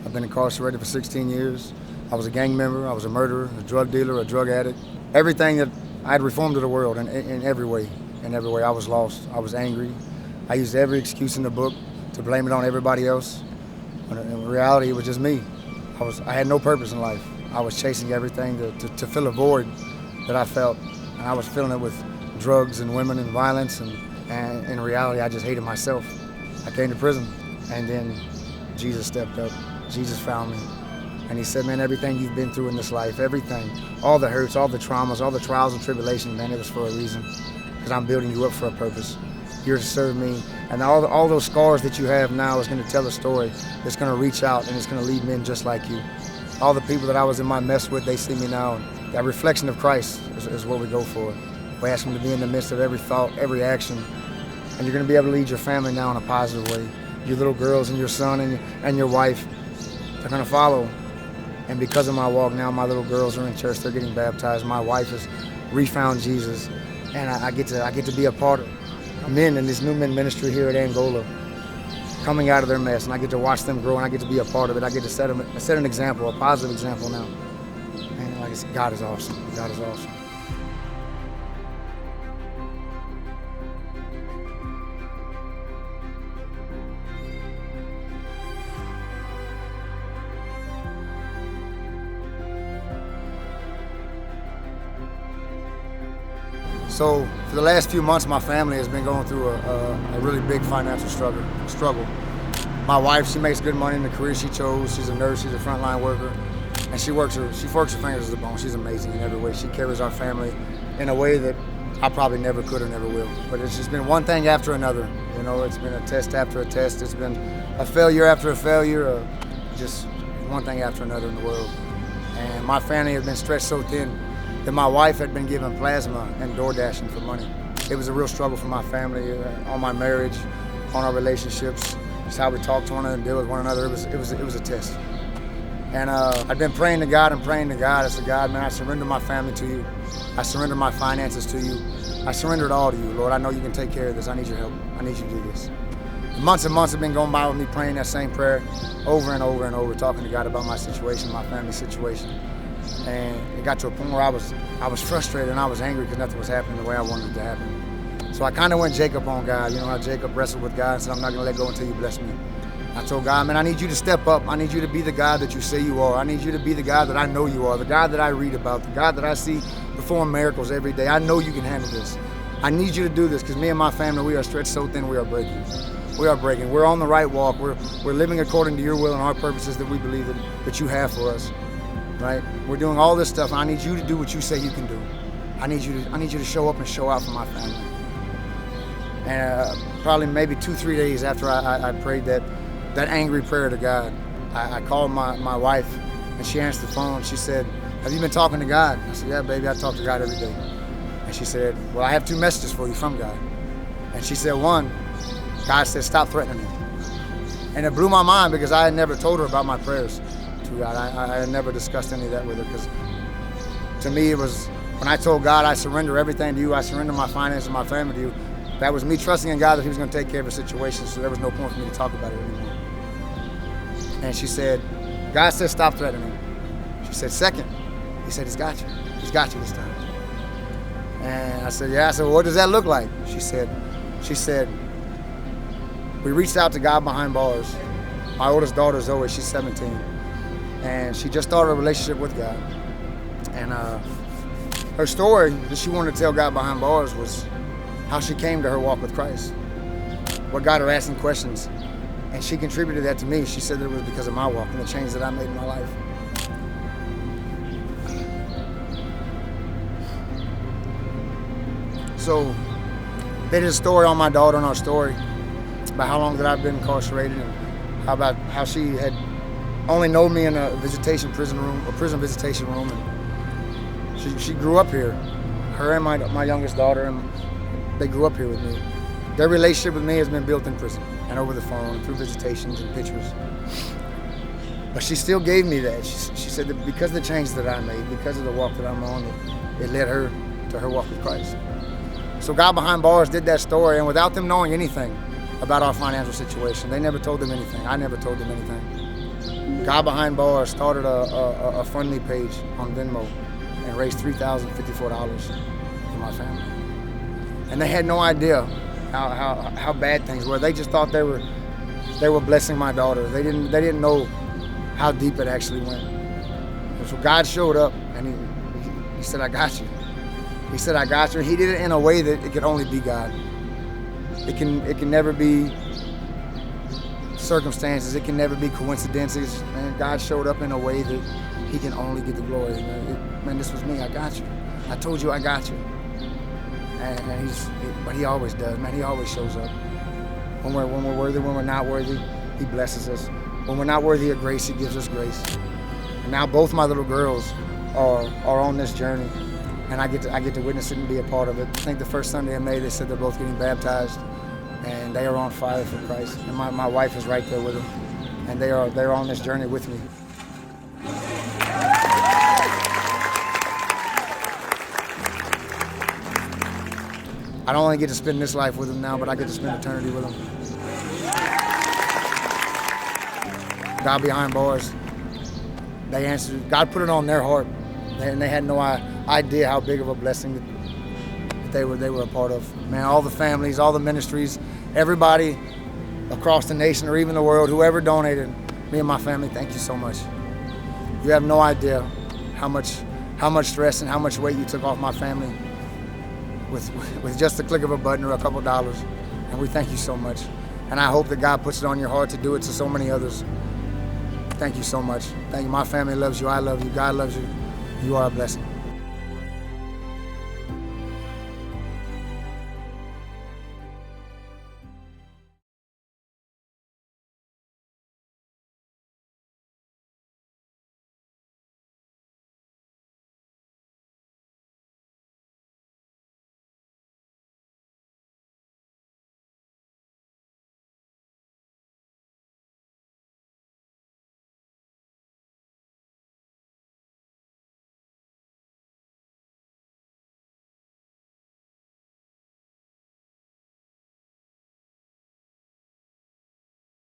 I've been incarcerated for 16 years. I was a gang member, I was a murderer, a drug dealer, a drug addict. Everything that I had reformed to the world in every way. In every way, I was lost. I was angry. I used every excuse in the book to blame it on everybody else. But in reality, it was just me. I had no purpose in life. I was chasing everything to fill a void that I felt. And I was filling it with drugs and women and violence. And in reality, I just hated myself. I came to prison. And then Jesus stepped up. Jesus found me. And he said, man, everything you've been through in this life, everything, all the hurts, all the traumas, all the trials and tribulations, man, it was for a reason. Because I'm building you up for a purpose. You're to serve me. And all those scars that you have now is going to tell a story. It's going to reach out and it's going to lead men just like you. All the people that I was in my mess with, they see me now. And that reflection of Christ is what we go for. We ask him to be in the midst of every thought, every action. And you're going to be able to lead your family now in a positive way. Your little girls and your son and your wife, they're going to follow. And because of my walk now, my little girls are in church, they're getting baptized. My wife has refound Jesus. And I get to be a part of men in this new men ministry here at Angola, coming out of their mess. And I get to watch them grow and I get to be a part of it. I get to set an example, a positive example now. And God is awesome. God is awesome. So for the last few months, my family has been going through a really big financial struggle. My wife, she makes good money in the career she chose. She's a nurse, she's a frontline worker, and she works her fingers to the bone. She's amazing in every way. She carries our family in a way that I probably never could or never will. But it's just been one thing after another. You know, it's been a test after a test. It's been a failure after a failure, just one thing after another in the world. And my family has been stretched so thin that my wife had been given plasma and door dashing for money. It was a real struggle for my family, on my marriage, on our relationships, just how we talk to one another and deal with one another. It was a test. And I'd been praying to God and praying to God. I said, God, man, I surrender my family to you. I surrender my finances to you. I surrender it all to you, Lord. I know you can take care of this. I need your help. I need you to do this. Months and months have been going by with me praying that same prayer over and over and over, talking to God about my situation, my family's situation. And it got to a point where I was frustrated and I was angry because nothing was happening the way I wanted it to happen. So I kind of went Jacob on God. You know how Jacob wrestled with God and said, I'm not going to let go until you bless me. I told God, man, I need you to step up. I need you to be the God that you say you are. I need you to be the God that I know you are, the God that I read about, the God that I see perform miracles every day. I know you can handle this. I need you to do this because me and my family, we are stretched so thin, we are breaking. We are breaking. We're on the right walk. We're living according to your will and our purposes that we believe that you have for us. Right? We're doing all this stuff, and I need you to do what you say you can do. I need you to show up and show out for my family. And probably maybe 2-3 days after I prayed that angry prayer to God, I called my wife, and she answered the phone. She said, have you been talking to God? I said, yeah, baby, I talk to God every day. And she said, well, I have 2 messages for you from God. And she said, one, God said, stop threatening me. And it blew my mind because I had never told her about my prayers. God. I had never discussed any of that with her because to me it was, when I told God I surrender everything to you, I surrender my finances and my family to you, that was me trusting in God that he was going to take care of the situation, so there was no point for me to talk about it anymore. And she said, God said stop threatening. She said, second, he said he's got you. He's got you this time. And I said, yeah. I said, well, what does that look like? She said, we reached out to God behind bars. My oldest daughter, Zoe, she's 17. And she just started a relationship with God. And her story that she wanted to tell God behind bars was how she came to her walk with Christ. What got her asking questions. And she contributed that to me. She said that it was because of my walk and the change that I made in my life. So they did a story on my daughter and our story about how long that I've been incarcerated and about how she had only known me in a prison visitation room. And she grew up here. Her and my youngest daughter, and they grew up here with me. Their relationship with me has been built in prison and over the phone and through visitations and pictures. But she still gave me that. She said that because of the changes that I made, because of the walk that I'm on, it led her to her walk with Christ. So God Behind Bars did that story, and without them knowing anything about our financial situation, they never told them anything. I never told them anything. Guy behind bars started a fund me page on Venmo and raised $3,054 for my family. And they had no idea how bad things were. They just thought they were blessing my daughter. They didn't know how deep it actually went. And so God showed up and he said, I got you. He said, I got you. And he did it in a way that it could only be God. It can never be circumstances. It can never be coincidences. And God showed up in a way that he can only get the glory. Man, this was me. I got you. I told you I got you. And but he always does, man. He always shows up. When we're worthy, when we're not worthy, he blesses us. When we're not worthy of grace, he gives us grace. And now both my little girls are on this journey, and I get to witness it and be a part of it. I think the first Sunday in May, they said they're both getting baptized, and they are on fire for Christ. And my wife is right there with them, and they're on this journey with me. I don't only get to spend this life with them now, but I get to spend eternity with them. God behind bars, they answered. God put it on their heart, and they had no idea how big of a blessing that they were a part of. Man, all the families, all the ministries, everybody across the nation or even the world, whoever donated, me and my family, thank you so much. You have no idea how much stress and how much weight you took off my family with just the click of a button or a couple dollars. And we thank you so much. And I hope that God puts it on your heart to do it to so many others. Thank you so much. Thank you. My family loves you. I love you. God loves you. You are a blessing.